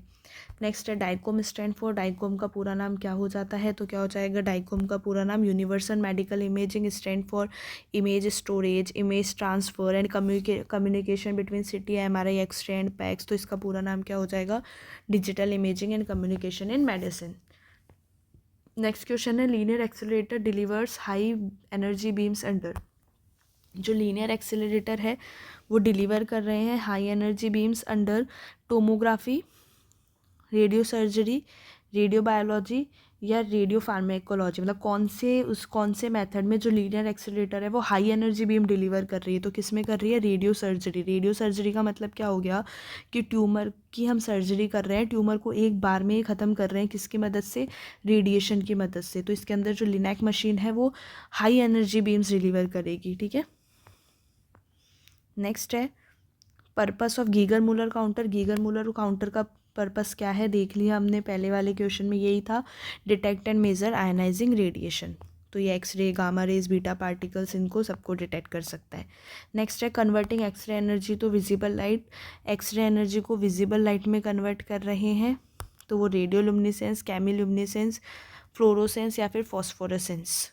नेक्स्ट है डाइकोम स्टैंड फॉर, डाइकोम का पूरा नाम क्या हो जाता है, तो क्या हो जाएगा डाइकोम का पूरा नाम, universal medical imaging standard for image storage, image transfer and communication between CT, MRI, X ray and PACS. तो इसका पूरा नाम क्या हो जाएगा, digital imaging and communication in medicine. Next question है linear accelerator delivers high energy beams under, जो linear accelerator है वो डिलीवर कर रहे हैं high energy beams under tomography, radio surgery, radio biology या रेडियो फार्मेकोलॉजी। मतलब कौन से मेथड में जो लीनियर एक्सेलरेटर है वो हाई एनर्जी बीम डिलीवर कर रही है, तो किस में कर रही है, रेडियो सर्जरी। रेडियो सर्जरी का मतलब क्या हो गया कि ट्यूमर की हम सर्जरी कर रहे हैं, ट्यूमर को एक बार में ही ख़त्म कर रहे हैं, किसकी मदद से, रेडिएशन की मदद से। तो इसके अंदर जो लिनैक मशीन है वो हाई एनर्जी बीम्स डिलीवर करेगी, ठीक है। नेक्स्ट है purpose of Geiger Muller counter, Geiger Muller counter का पर्पस क्या है, देख लिया हमने पहले वाले क्वेश्चन में, यही था detect and measure ionizing radiation. तो ये x ray, gamma rays, beta particles, इनको सबको डिटेक्ट कर सकता है। नेक्स्ट है converting x ray energy to visible light, x ray energy को विजिबल लाइट में कन्वर्ट कर रहे हैं, तो वो रेडियो लुमिनेसेंस, केमिल्यूमिनेसेंस, फ्लोरोसेंस या फिर फॉस्फोरेसेंस,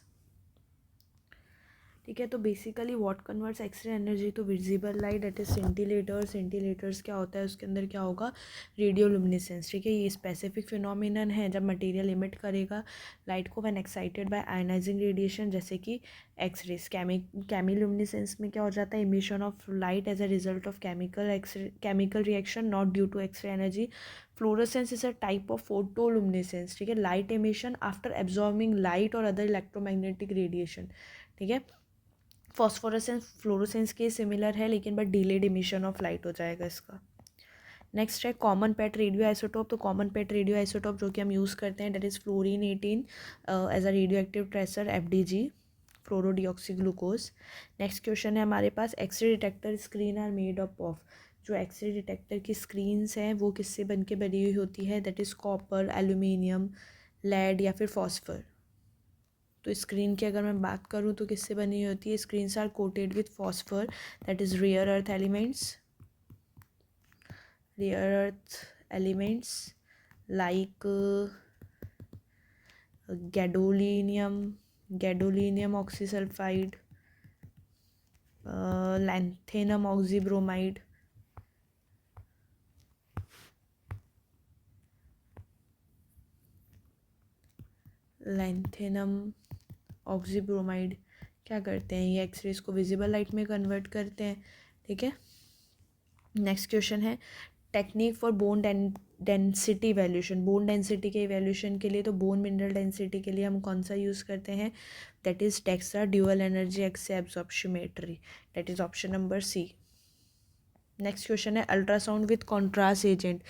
ठीक है। तो basically what converts X ray energy to visible light, that is scintillators, scintillators क्या होता है, उसके अंदर क्या होगा, रेडियो लुमिनेसेंस, ठीक है। ये स्पेसिफिक फिनोमिनन है जब मटेरियल इमिट करेगा लाइट को when excited by ionising radiation, जैसे कि एक्सरेज। केमिल्यूमिनेसेंस में क्या हो जाता है, emission of light as a result of chemical reaction not due to X ray energy. Fluorescence is a type of photoluminescence, ठीक है, light emission after absorbing light और अदर इलेक्ट्रोमैग्नेटिक रेडिएशन, ठीक है। फॉस्फोरेसेंस फ्लोरोसेंस के सिमिलर है लेकिन but delayed emission of light हो जाएगा इसका। नेक्स्ट है कॉमन पेट रेडियो आइसोटोप, तो कॉमन पेट रेडियो आइसोटोप जो कि हम यूज़ करते हैं that is fluorine 18 as a radio active tracer, FDG, fluorodeoxy glucose. Next question है हमारे पास X ray detector screen are made up of, जो एक्सरे डिटेक्टर की स्क्रीन्स हैं वो किससे बन के बनी हुई होती है, that is copper, aluminium, lead या फिर फॉस्फर। तो स्क्रीन की अगर मैं बात करूँ तो किससे बनी होती है, screens are coated with phosphor, that is rare earth elements like gadolinium oxysulfide, lanthanum oxybromide, oxybromide क्या करते हैं, ये एक्सरेज को विजिबल लाइट में कन्वर्ट करते हैं, ठीक है। नेक्स्ट क्वेश्चन है technique for bone density valuation, bone density के इवैल्यूएशन के लिए, तो बोन मिनरल डेंसिटी के लिए हम कौन सा यूज़ करते हैं, that is DEXA dual energy X ray absorptiometry, that is option number C. Next question है ultrasound with contrast agent,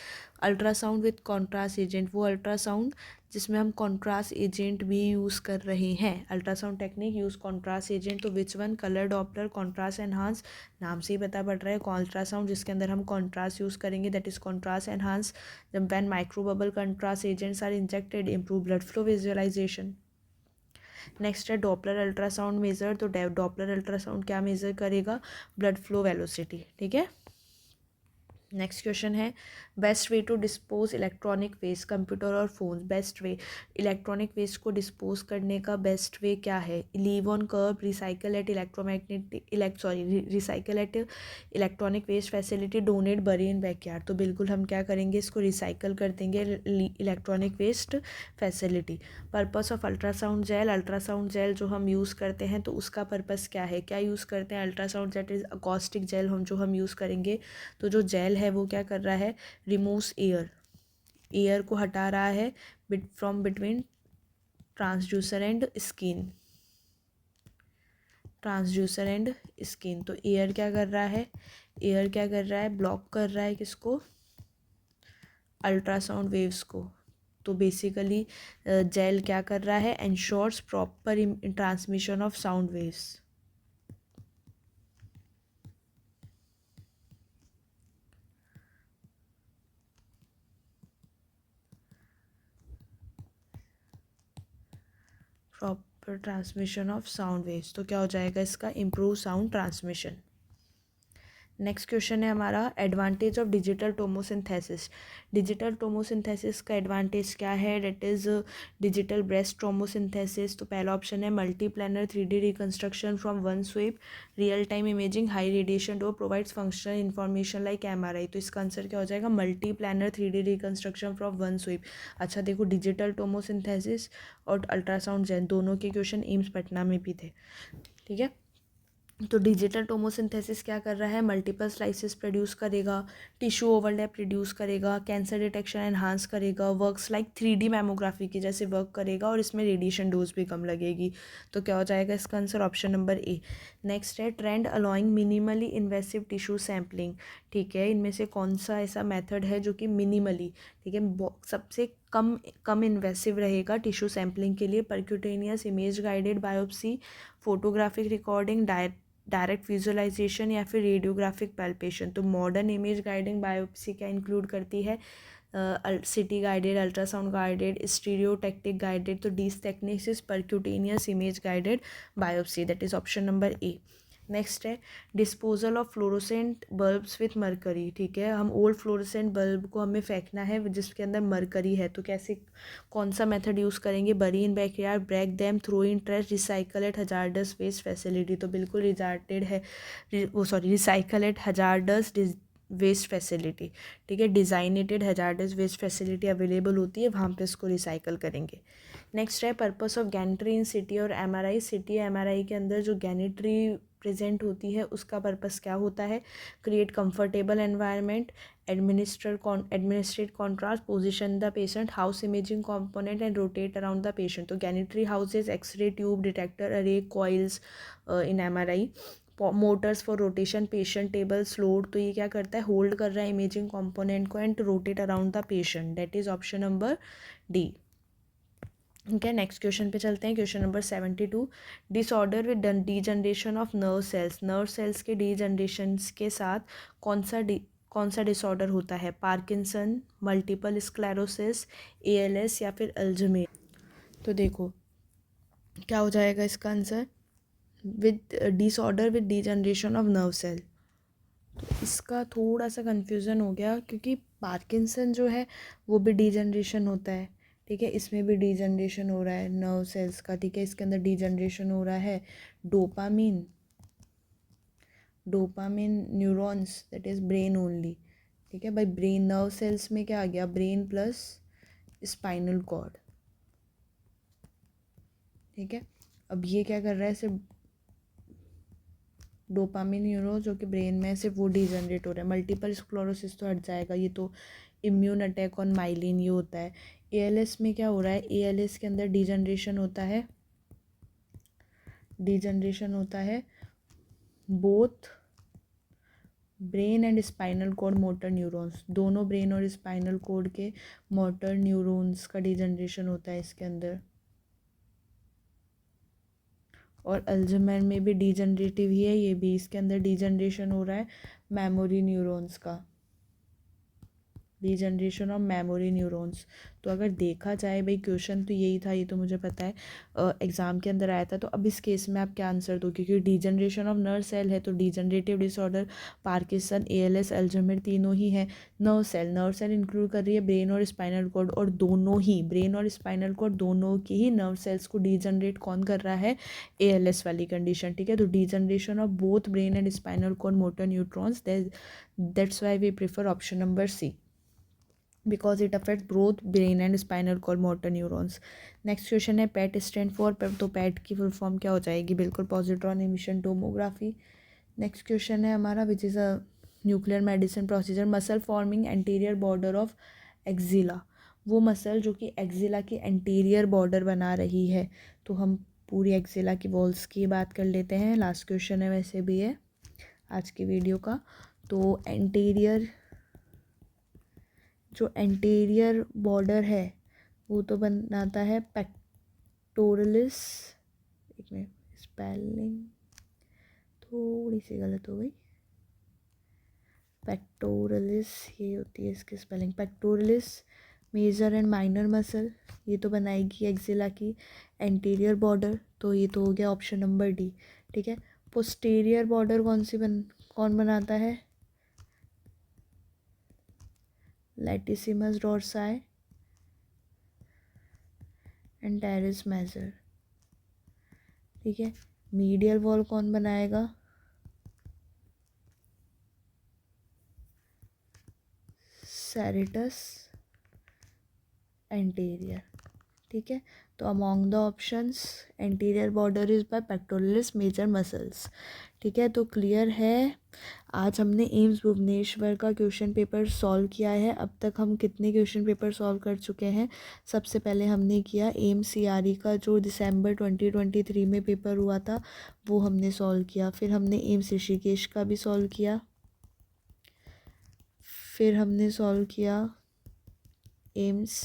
ultrasound with contrast agent वो अल्ट्रासाउंड जिसमें हम कॉन्ट्रास्ट एजेंट भी यूज़ कर रहे हैं, ultrasound technique use contrast agent, तो which one, colour Doppler, contrast enhance, नाम से ही पता पड़ रहा है अल्ट्रासाउंड जिसके अंदर हम कॉन्ट्रास्ट यूज़ करेंगे दैट इज़ कॉन्ट्रास्ट एनहांस, जब when microbubble contrast agents are injected improve blood flow visualisation. Next है डॉपलर अल्ट्रासाउंड मेजर, तो डॉपलर अल्ट्रासाउंड क्या मेजर करेगा, ब्लड फ्लो वेलोसिटी, ठीक है। नेक्स्ट क्वेश्चन है best way to dispose electronic waste, computer और phones, best way electronic waste को dispose करने का बेस्ट वे क्या है? Leave on kerb, recycle at recycle at electronic waste facility, donate, बरी इन बैकयार्ड। तो बिल्कुल हम क्या करेंगे, इसको रिसाइकल कर देंगे electronic waste facility. Purpose of ultrasound gel जो हम यूज़ करते हैं तो उसका पर्पस क्या है, क्या यूज़ करते हैं? Ultrasound gel is acoustic gel हम यूज़ करेंगे। तो जो जेल है वो क्या कर रहा है, रिमूव्स एयर को हटा रहा है from between transducer and skin. तो एयर क्या कर रहा है, ब्लॉक कर रहा है किसको, अल्ट्रासाउंड वेव्स को। तो बेसिकली जेल क्या कर रहा है, ensures proper transmission of sound waves. Proper transmission of sound waves, तो क्या हो जाएगा इसका, improve sound transmission. Next question है हमारा advantage of digital tomosynthesis. Digital tomosynthesis का एडवांटेज क्या है, that is digital breast tomosynthesis. तो पहला ऑप्शन है multi planar 3D reconstruction from one sweep, real time imaging, high radiation dose, provides functional information like MRI। तो इसका answer क्या हो जाएगा, multi planar 3D reconstruction from one sweep. अच्छा देखो, डिजिटल टोमोसिंथेसिस और अल्ट्रासाउंड जेन दोनों के क्वेश्चन एम्स पटना में भी थे, ठीक है। तो डिजिटल टोमोसिंथेसिस क्या कर रहा है, मल्टीपल स्लाइसेस प्रोड्यूस करेगा, टिश्यू ओवरलैप रिड्यूस करेगा, कैंसर डिटेक्शन एनहांस करेगा, वर्क्स लाइक 3D मैमोग्राफी की जैसे वर्क करेगा और इसमें रेडिएशन डोज भी कम लगेगी। तो क्या हो जाएगा इसका answer, option number A. Next है trend allowing minimally invasive tissue sampling. ठीक है, इनमें से कौन सा ऐसा मेथड है जो कि मिनिमली, ठीक है, सबसे कम इन्वेसिव रहेगा टिश्यू सैम्पलिंग के लिए? Percutaneous, image guided biopsy, photographic recording, direct visualisation या फिर रेडियोग्राफिक पैल्पेशन। तो मॉडर्न इमेज गाइडिंग बायोप्सी क्या इंक्लूड करती है, CT guided, ultrasound guided, stereotactic guided. तो these techniques is percutaneous image guided biopsy, that is option number A. Next है disposal of fluorescent bulbs with mercury. ठीक है, हम old fluorescent bulb को हमें फेंकना है जिसके अंदर मरकरी है, तो कैसे, कौन सा मेथड यूज़ करेंगे, bury in backyard, break them, throw in trash, recycle at hazardous waste facility. तो बिल्कुल रिजार्टेड है, recycle at hazardous waste facility. ठीक है, designated hazardous waste facility available होती है, वहाँ पे इसको रिसाइकल करेंगे। नेक्स्ट है purpose of gantry in CT और MRI। सिटी MRI के अंदर जो गैनिट्री प्रेजेंट होती है उसका पर्पस क्या होता है, create comfortable environment, administrate contrast, position the patient, house imaging component and rotate around the patient. तो गैनिट्री हाउसेज एक्सरे ट्यूब, डिटेक्टर अरे, coils in MRI, Motors for rotation, patient tables, load. तो ये क्या करता है, होल्ड कर रहा है इमेजिंग कॉम्पोनेंट को and rotate around the patient, that is option number D. ठीक है, नेक्स्ट क्वेश्चन पे चलते हैं। Question number 72, disorder with degeneration of nerve cells. Nerve cells के डीजनरेशन के साथ कौन सा डिसऑर्डर होता है, पार्किंसन, मल्टीपल स्क्लेरोसिस, ALS या फिर अल्जाइमर। तो देखो क्या हो जाएगा इसका answer, with disorder with degeneration of nerve cell. तो इसका थोड़ा सा कन्फ्यूज़न हो गया क्योंकि पार्किंसन जो है वो भी डीजनरेशन होता है, ठीक है, इसमें भी डीजनरेशन हो रहा है नर्व सेल्स का। ठीक है, इसके अंदर डीजनरेशन हो रहा है dopamine neurons, that is brain only. ठीक है भाई, ब्रेन नर्व सेल्स में क्या आ गया, ब्रेन प्लस स्पाइनल कॉर्ड। ठीक है, अब ये क्या कर रहा है, सिर्फ डोपामिन न्यूरो जो कि ब्रेन में सिर्फ वो डीजनरेट हो रहा है, मल्टीपल स्क्लेरोसिस तो हट जाएगा, ये तो इम्यून अटैक ऑन माइलिन ये होता है। ALS में क्या हो रहा है, ALS के अंदर डीजनरेशन होता है both brain and spinal cord motor neurons, दोनों ब्रेन और स्पाइनल कॉर्ड के मोटर न्यूरॉन्स का डीजनरेशन होता है इसके अंदर। और अल्जाइमर में भी डीजनरेटिव ही है, ये भी इसके अंदर डीजनरेशन हो रहा है मेमोरी न्यूरॉन्स का, रीजनरेशन ऑफ मेमोरी न्यूरॉन्स। तो अगर देखा जाए भाई क्वेश्चन तो यही था, ये तो मुझे पता है एग्ज़ाम के अंदर आया था। तो अब इस केस में आप क्या आंसर दो, क्योंकि डीजनरेशन ऑफ नर्व सेल है तो degenerative disorder, Parkinson, ALS, Alzheimer तीनों ही है। नर्व सेल इंक्लूड कर रही है ब्रेन और स्पाइनल कॉर्ड, और दोनों ही ब्रेन और स्पाइनल कॉर्ड दोनों की ही नर्व सेल्स को डीजनरेट कौन कर रहा है, एएलएस वाली कंडीशन, ठीक है। तो degeneration of both brain and spinal cord motor neutrons, that's why we prefer option number C, because it affect both brain and spinal cord motor neurons. Next question है PET stand for, तो PET की full form क्या हो जाएगी, बिल्कुल positron emission tomography. Next question है हमारा which is a nuclear medicine procedure, muscle forming anterior border of axilla, वो मसल जो कि एक्जिला की एंटीरियर बॉर्डर बना रही है। तो हम पूरी एक्जिला की वॉल्स की बात कर लेते हैं, लास्ट क्वेश्चन है वैसे भी है आज की वीडियो का। तो एंटीरियर, जो एंटीरियर बॉर्डर है वो तो बनाता है पेक्टोरलिस, एक मिनट स्पेलिंग थोड़ी सी गलत हो गई, पेक्टोरलिस ये होती है इसकी spelling, pectoralis major and minor muscle, ये तो बनाएगी एक्जिला की एंटीरियर बॉर्डर। तो ये तो हो गया ऑप्शन नंबर डी, ठीक है। पोस्टीरियर बॉर्डर कौन बनाता है, latissimus dorsi and teres major, ठीक है। मीडियल वॉल कौन बनाएगा, सेरेटस एंटीरियर, ठीक है। तो among the options anterior border is by pectoralis major muscles, ठीक है। तो क्लियर है, आज हमने एम्स भुवनेश्वर का क्वेश्चन पेपर सॉल्व किया है। अब तक हम कितने क्वेश्चन पेपर सॉल्व कर चुके हैं, सबसे पहले हमने किया एम्स सीआरई का जो दिसंबर 2023 में पेपर हुआ था वो हमने सॉल्व किया। फिर हमने एम्स ऋषिकेश का भी सॉल्व किया, फिर हमने सॉल्व किया एम्स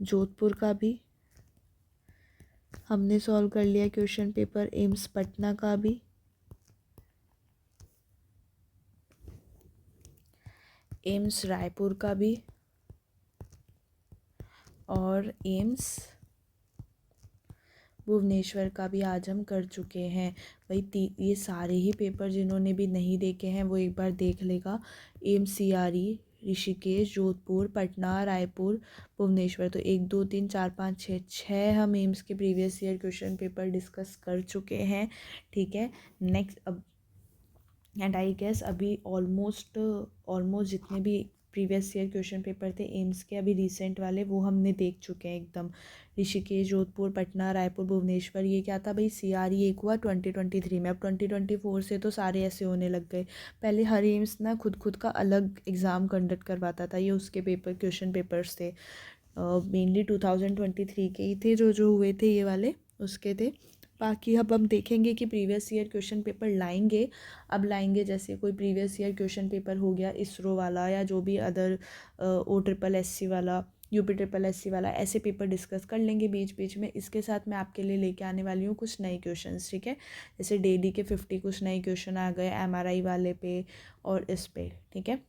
जोधपुर का भी, हमने सॉल्व कर लिया क्वेश्चन पेपर एम्स पटना का भी, एम्स रायपुर का भी, और एम्स भुवनेश्वर का भी आज हम कर चुके हैं। भाई ये सारे ही पेपर जिन्होंने भी नहीं देखे हैं वो एक बार देख लेगा। एम्स सीआरई, ऋषिकेश, जोधपुर, पटना, रायपुर, भुवनेश्वर, तो 1 2 3 4 5 6 6 हम एम्स के previous year question paper discuss कर चुके हैं, ठीक है। नेक्स्ट अब एंड आई गेस अभी ऑलमोस्ट जितने भी प्रीवियस ईयर क्वेश्चन पेपर थे एम्स के अभी रिसेंट वाले वो हमने देख चुके हैं एकदम। ऋषिकेश, जोधपुर, पटना, रायपुर, भुवनेश्वर, ये क्या था भाई सीआरई एक हुआ 2023 में, अब 2024 से तो सारे ऐसे होने लग गए। पहले हर एम्स ना खुद का अलग एग्ज़ाम कंडक्ट करवाता था, ये उसके पेपर क्वेश्चन पेपर्स थे, मेनली 2023 के ही थे जो हुए थे ये वाले उसके थे। बाकी अब हम देखेंगे कि प्रीवियस ईयर क्वेश्चन पेपर लाएंगे, अब लाएंगे जैसे कोई प्रीवियस ईयर क्वेश्चन पेपर हो गया इसरो वाला या जो भी अदर OSSC वाला, UP SSC वाला, ऐसे पेपर डिस्कस कर लेंगे बीच बीच में। इसके साथ मैं आपके लिए लेके आने वाली हूँ कुछ नए क्वेश्चंस, ठीक है। जैसे डेली के 50 कुछ नए क्वेश्चन आ गए MRI वाले पे और इस पे, ठीक है।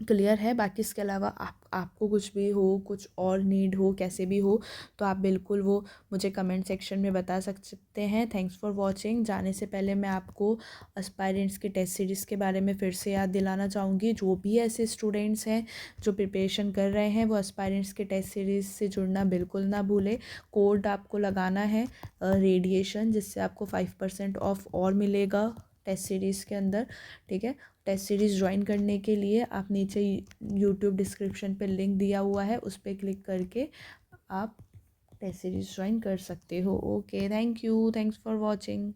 क्लियर है। बाकी इसके अलावा आपको कुछ भी हो, कुछ और नीड हो, कैसे भी हो, तो आप बिल्कुल वो मुझे कमेंट सेक्शन में बता सकते हैं। Thanks for watching. जाने से पहले मैं आपको एस्पायरेंट्स की टेस्ट सीरीज़ के बारे में फिर से याद दिलाना चाहूँगी। जो भी ऐसे स्टूडेंट्स हैं जो प्रिपरेशन कर रहे हैं वो एस्पायरेंट्स के टेस्ट सीरीज़ से जुड़ना बिल्कुल ना भूलें। कोड आपको लगाना है रेडिएशन, जिससे आपको 5% ऑफ और मिलेगा टेस्ट सीरीज़ के अंदर, ठीक है। टेस्ट सीरीज़ ज्वाइन करने के लिए आप नीचे यूट्यूब डिस्क्रिप्शन पे लिंक दिया हुआ है, उस पर क्लिक करके आप टेस्ट सीरीज़ ज्वाइन कर सकते हो। Okay, thank you, thanks for watching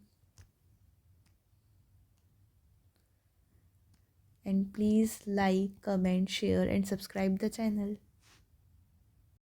and please like, comment, share and subscribe the channel.